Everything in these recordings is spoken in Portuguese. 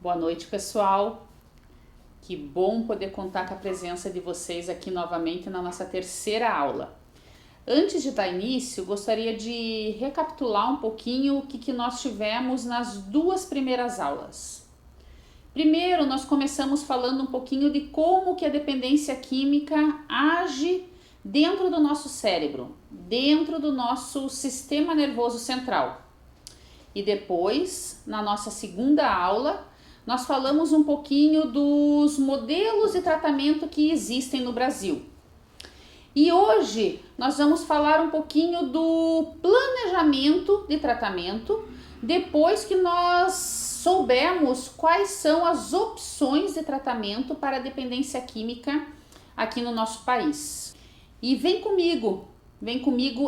Boa noite, pessoal. Que bom poder contar com a presença de vocês aqui novamente na nossa terceira aula. Antes de dar início, gostaria de recapitular um pouquinho o que nós tivemos nas duas primeiras aulas. Primeiro, nós começamos falando um pouquinho de como que a dependência química age dentro do nosso cérebro, dentro do nosso sistema nervoso central. E depois, na nossa segunda aula, nós falamos um pouquinho dos modelos de tratamento que existem no Brasil. E hoje nós vamos falar um pouquinho do planejamento de tratamento depois que nós soubermos quais são as opções de tratamento para a dependência química aqui no nosso país. E vem comigo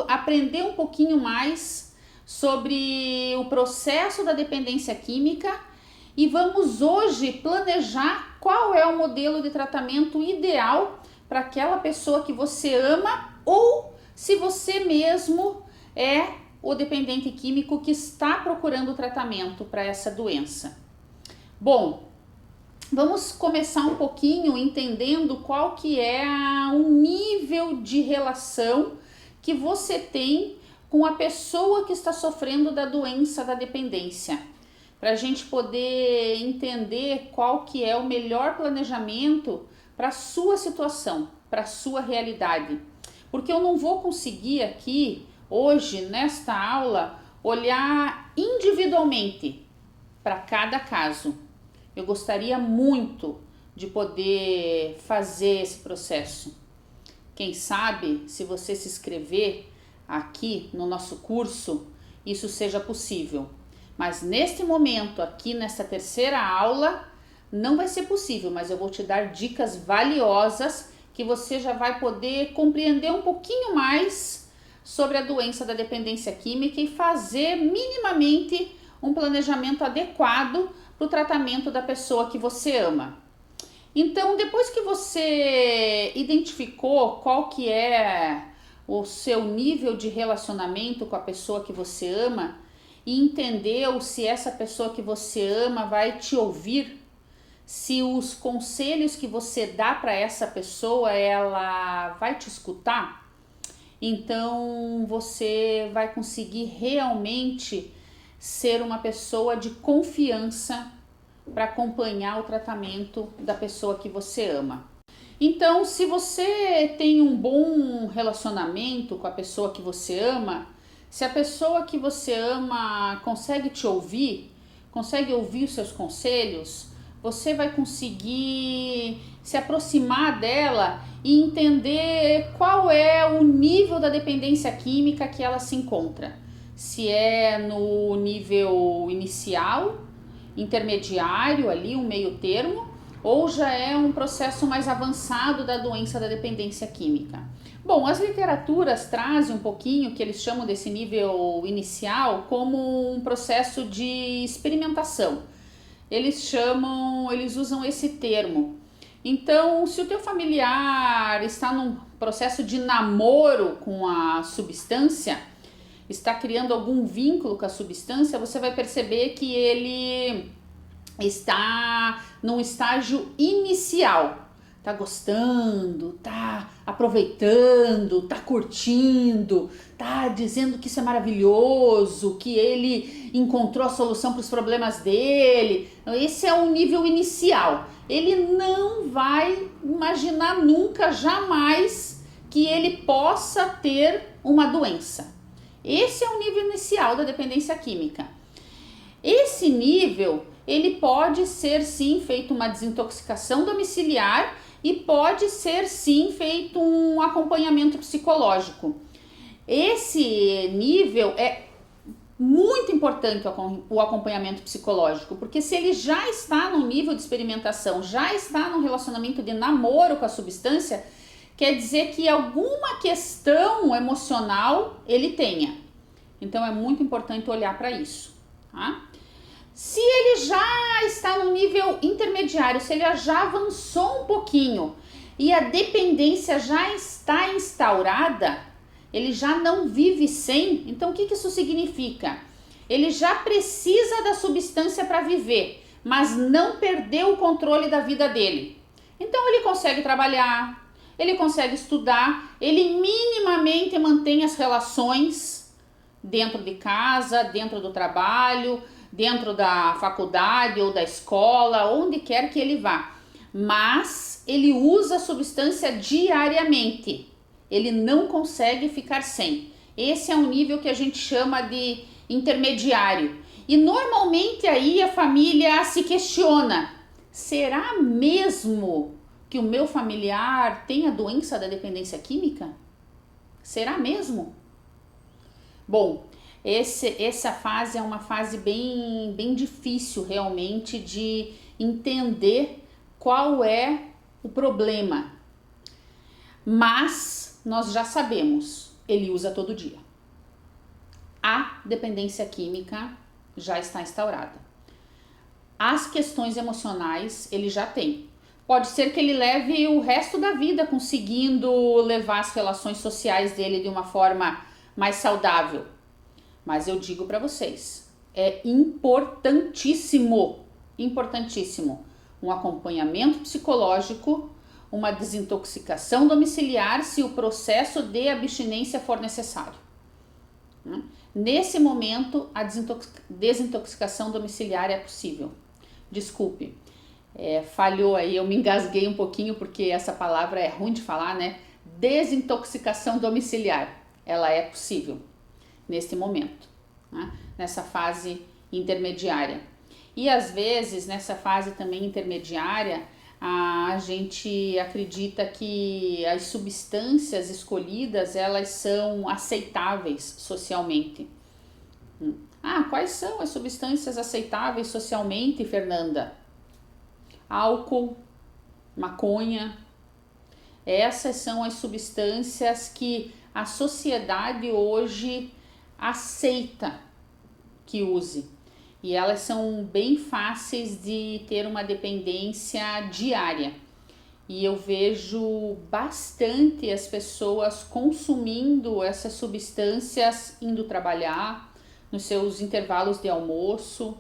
aprender um pouquinho mais sobre o processo da dependência química e vamos hoje planejar qual é o modelo de tratamento ideal para aquela pessoa que você ama ou se você mesmo é o dependente químico que está procurando tratamento para essa doença. Bom, vamos começar um pouquinho entendendo qual que é o nível de relação que você tem com a pessoa que está sofrendo da doença da dependência, para a gente poder entender qual que é o melhor planejamento para a sua situação, para a sua realidade. Porque eu não vou conseguir aqui, hoje, nesta aula, olhar individualmente para cada caso. Eu gostaria muito de poder fazer esse processo. Quem sabe, se você se inscrever aqui no nosso curso, isso seja possível. Mas neste momento, aqui nessa terceira aula, não vai ser possível, mas eu vou te dar dicas valiosas que você já vai poder compreender um pouquinho mais sobre a doença da dependência química e fazer minimamente um planejamento adequado para o tratamento da pessoa que você ama. Então, depois que você identificou qual que é o seu nível de relacionamento com a pessoa que você ama e entendeu se essa pessoa que você ama vai te ouvir, se os conselhos que você dá para essa pessoa ela vai te escutar, então você vai conseguir realmente ser uma pessoa de confiança para acompanhar o tratamento da pessoa que você ama. Então, se você tem um bom relacionamento com a pessoa que você ama, se a pessoa que você ama consegue te ouvir, consegue ouvir os seus conselhos, você vai conseguir se aproximar dela e entender qual é o nível da dependência química que ela se encontra. Se é no nível inicial, intermediário, ali um meio termo, ou já é um processo mais avançado da doença da dependência química. Bom, as literaturas trazem um pouquinho que eles chamam desse nível inicial como um processo de experimentação. Eles usam esse termo. Então, se o teu familiar está num processo de namoro com a substância, está criando algum vínculo com a substância, você vai perceber que ele está num estágio inicial, tá gostando, tá aproveitando, tá curtindo, tá dizendo que isso é maravilhoso, que ele encontrou a solução para os problemas dele. Esse é o nível inicial. Ele não vai imaginar nunca, jamais, que ele possa ter uma doença. Esse é o nível inicial da dependência química. Esse nível, ele pode ser sim feito uma desintoxicação domiciliar e pode ser sim feito um acompanhamento psicológico. Esse nível é muito importante o acompanhamento psicológico, porque se ele já está no nível de experimentação, já está no relacionamento de namoro com a substância, quer dizer que alguma questão emocional ele tenha. Então é muito importante olhar para isso, tá? Se ele já está no nível intermediário, se ele já avançou um pouquinho e a dependência já está instaurada, ele já não vive sem, então o que isso significa? Ele já precisa da substância para viver, mas não perdeu o controle da vida dele. Então ele consegue trabalhar, ele consegue estudar, ele minimamente mantém as relações dentro de casa, dentro do trabalho, dentro da faculdade ou da escola, onde quer que ele vá. Mas ele usa a substância diariamente. Ele não consegue ficar sem. Esse é um nível que a gente chama de intermediário. E normalmente aí a família se questiona: será mesmo que o meu familiar tem a doença da dependência química? Será mesmo? Bom, essa fase é uma fase bem difícil realmente de entender qual é o problema. Mas nós já sabemos, ele usa todo dia. A dependência química já está instaurada. As questões emocionais ele já tem. Pode ser que ele leve o resto da vida conseguindo levar as relações sociais dele de uma forma mais saudável. Mas eu digo para vocês, é importantíssimo um acompanhamento psicológico, uma desintoxicação domiciliar se o processo de abstinência for necessário. Nesse momento, a desintoxicação domiciliar é possível. Desculpe, falhou aí, eu me engasguei um pouquinho porque essa palavra é ruim de falar, né? Desintoxicação domiciliar, ela é possível neste momento, né? Nessa fase intermediária. E às vezes, nessa fase também intermediária, a gente acredita que as substâncias escolhidas, elas são aceitáveis socialmente. Quais são as substâncias aceitáveis socialmente, Fernanda? Álcool, maconha. Essas são as substâncias que a sociedade hoje aceita que use. E elas são bem fáceis de ter uma dependência diária. E eu vejo bastante as pessoas consumindo essas substâncias indo trabalhar, nos seus intervalos de almoço,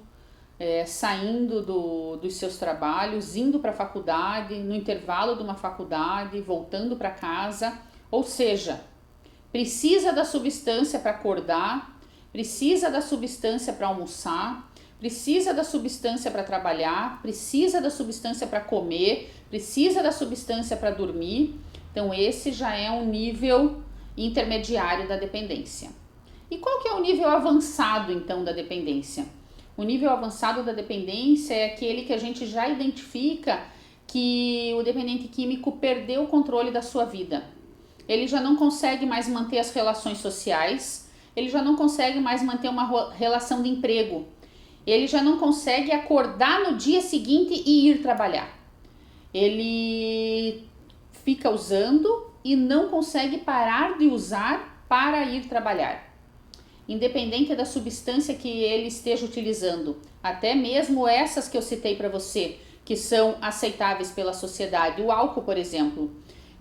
saindo dos seus trabalhos, indo para a faculdade, no intervalo de uma faculdade, voltando para casa. Ou seja, precisa da substância para acordar, precisa da substância para almoçar, precisa da substância para trabalhar, precisa da substância para comer, precisa da substância para dormir. Então esse já é um nível intermediário da dependência. E qual que é o nível avançado então da dependência? O nível avançado da dependência é aquele que a gente já identifica que o dependente químico perdeu o controle da sua vida. Ele já não consegue mais manter as relações sociais, ele já não consegue mais manter uma relação de emprego. Ele já não consegue acordar no dia seguinte e ir trabalhar. Ele fica usando e não consegue parar de usar para ir trabalhar. Independente da substância que ele esteja utilizando, até mesmo essas que eu citei para você, que são aceitáveis pela sociedade. O álcool, por exemplo.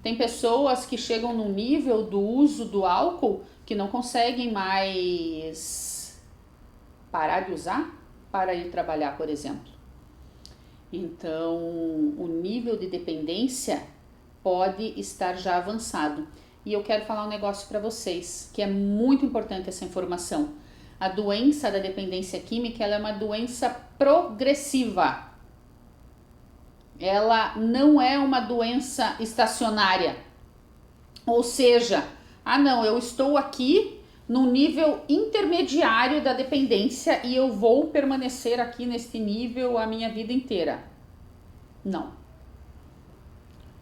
Tem pessoas que chegam no nível do uso do álcool que não conseguem mais parar de usar para ir trabalhar, por exemplo. Então, o nível de dependência pode estar já avançado. E eu quero falar um negócio para vocês, que é muito importante essa informação. A doença da dependência química, ela é uma doença progressiva. Ela não é uma doença estacionária. Ou seja, eu estou aqui no nível intermediário da dependência e eu vou permanecer aqui neste nível a minha vida inteira. Não.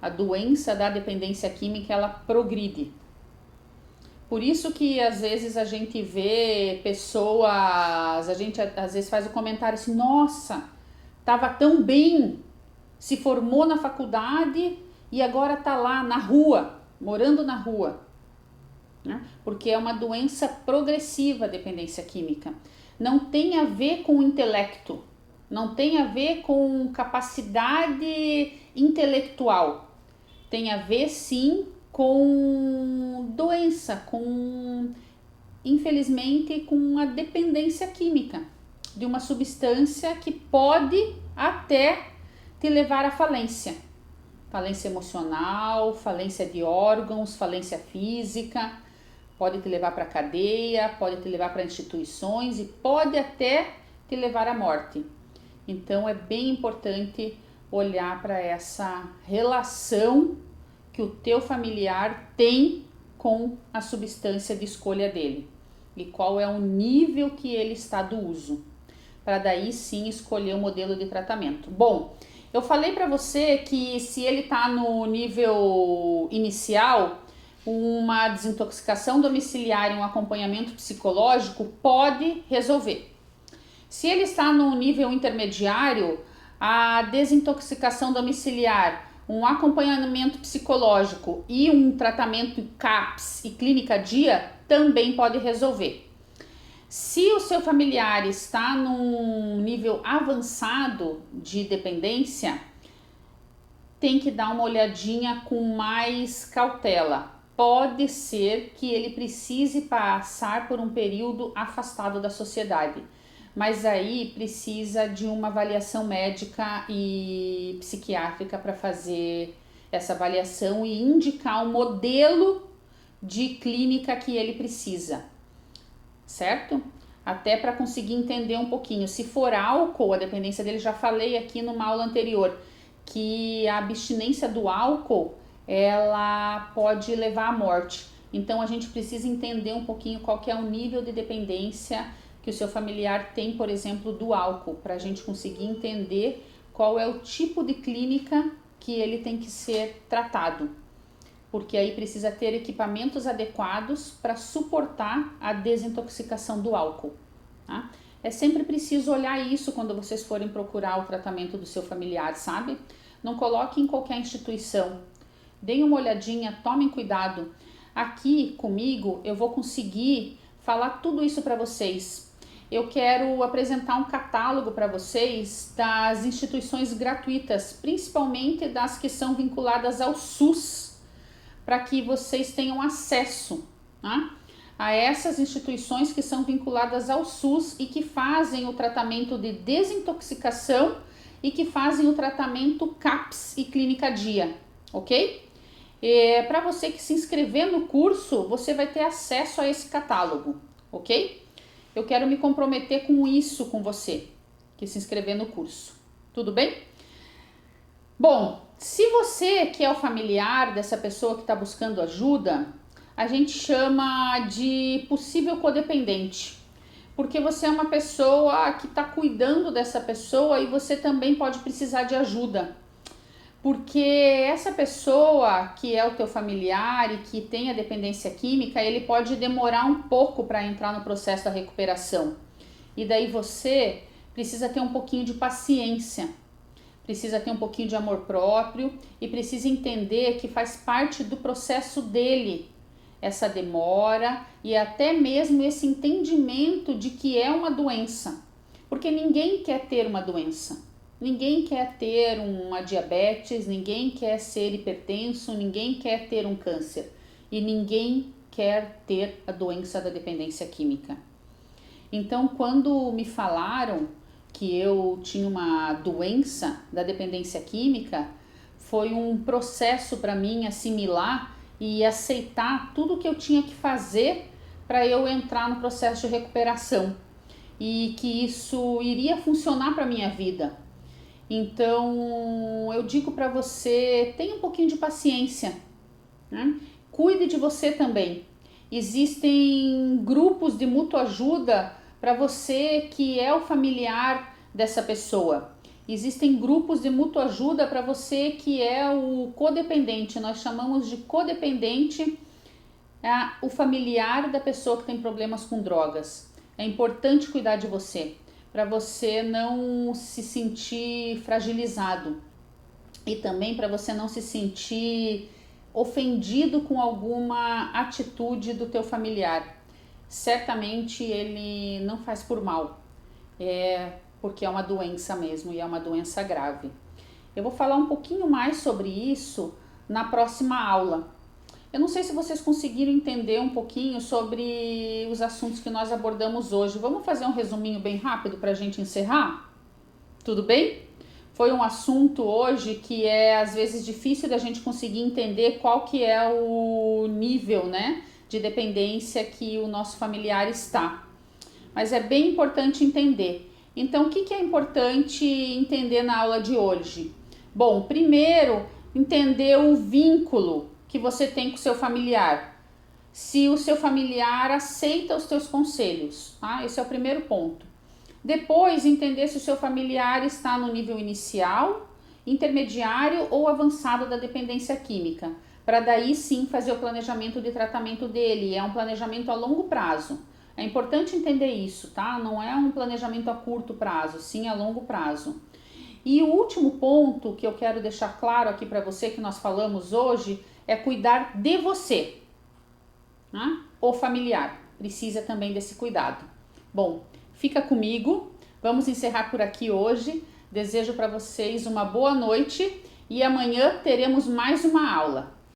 A doença da dependência química, ela progride. Por isso que às vezes a gente vê pessoas, a gente às vezes faz o comentário assim: nossa, estava tão bem, se formou na faculdade e agora está lá na rua, morando na rua. Né? Porque é uma doença progressiva a dependência química. Não tem a ver com o intelecto, não tem a ver com capacidade intelectual. Tem a ver sim com doença, infelizmente com a dependência química. de uma substância que pode até te levar à falência. Falência emocional, falência de órgãos, falência física, pode te levar para a cadeia, pode te levar para instituições e pode até te levar à morte. Então é bem importante olhar para essa relação que o teu familiar tem com a substância de escolha dele e qual é o nível que ele está do uso, para daí sim escolher o modelo de tratamento. Bom, eu falei para você que se ele está no nível inicial, uma desintoxicação domiciliar e um acompanhamento psicológico pode resolver. Se ele está no nível intermediário, a desintoxicação domiciliar, um acompanhamento psicológico e um tratamento CAPS e clínica dia também pode resolver. Se o seu familiar está num nível avançado de dependência, tem que dar uma olhadinha com mais cautela. Pode ser que ele precise passar por um período afastado da sociedade, mas aí precisa de uma avaliação médica e psiquiátrica para fazer essa avaliação e indicar o modelo de clínica que ele precisa, certo? Até para conseguir entender um pouquinho. Se for álcool, a dependência dele, já falei aqui numa aula anterior, que a abstinência do álcool, ela pode levar à morte. Então a gente precisa entender um pouquinho qual que é o nível de dependência que o seu familiar tem, por exemplo, do álcool, para a gente conseguir entender qual é o tipo de clínica que ele tem que ser tratado. Porque aí precisa ter equipamentos adequados para suportar a desintoxicação do álcool, tá? É sempre preciso olhar isso quando vocês forem procurar o tratamento do seu familiar, sabe? Não coloque em qualquer instituição. Deem uma olhadinha, tomem cuidado. Aqui comigo eu vou conseguir falar tudo isso para vocês. Eu quero apresentar um catálogo para vocês das instituições gratuitas, principalmente das que são vinculadas ao SUS, para que vocês tenham acesso, tá, a essas instituições que são vinculadas ao SUS e que fazem o tratamento de desintoxicação e que fazem o tratamento CAPS e clínica dia, ok? Para você que se inscrever no curso, você vai ter acesso a esse catálogo, ok? Eu quero me comprometer com isso com você, que se inscrever no curso, tudo bem? Bom, se você que é o familiar dessa pessoa que está buscando ajuda, a gente chama de possível codependente, porque você é uma pessoa que está cuidando dessa pessoa e você também pode precisar de ajuda, porque essa pessoa que é o teu familiar e que tem a dependência química, ele pode demorar um pouco para entrar no processo da recuperação, e daí você precisa ter um pouquinho de paciência, precisa ter um pouquinho de amor próprio e precisa entender que faz parte do processo dele essa demora e até mesmo esse entendimento de que é uma doença, porque ninguém quer ter uma doença, ninguém quer ter uma diabetes, ninguém quer ser hipertenso, ninguém quer ter um câncer e ninguém quer ter a doença da dependência química. Então, quando me falaram que eu tinha uma doença da dependência química, foi um processo para mim assimilar e aceitar tudo que eu tinha que fazer para eu entrar no processo de recuperação e que isso iria funcionar para minha vida. Então eu digo para você, tenha um pouquinho de paciência, né? Cuide de você também. Existem grupos de mútua ajuda para você que é o familiar dessa pessoa. Existem grupos de mútua ajuda para você que é o codependente. Nós chamamos de codependente o familiar da pessoa que tem problemas com drogas. É importante cuidar de você, para você não se sentir fragilizado e também para você não se sentir ofendido com alguma atitude do teu familiar. Certamente ele não faz por mal, porque é uma doença mesmo e é uma doença grave. Eu vou falar um pouquinho mais sobre isso na próxima aula, Eu não sei se vocês conseguiram entender um pouquinho sobre os assuntos que nós abordamos hoje. Vamos fazer um resuminho bem rápido para a gente encerrar? Tudo bem? Foi um assunto hoje que é às vezes difícil da gente conseguir entender qual que é o nível, né, de dependência que o nosso familiar está. Mas é bem importante entender. Então, o que é importante entender na aula de hoje? Bom, primeiro, entender o vínculo que você tem com o seu familiar. Se o seu familiar aceita os teus conselhos, tá? Esse é o primeiro ponto. Depois, entender se o seu familiar está no nível inicial, intermediário ou avançado da dependência química, para daí sim fazer o planejamento de tratamento dele. É um planejamento a longo prazo. É importante entender isso, tá? Não é um planejamento a curto prazo, sim a longo prazo. E o último ponto que eu quero deixar claro aqui para você, que nós falamos hoje, é cuidar de você, né? O familiar precisa também desse cuidado. Bom, fica comigo, vamos encerrar por aqui hoje. Desejo para vocês uma boa noite e amanhã teremos mais uma aula.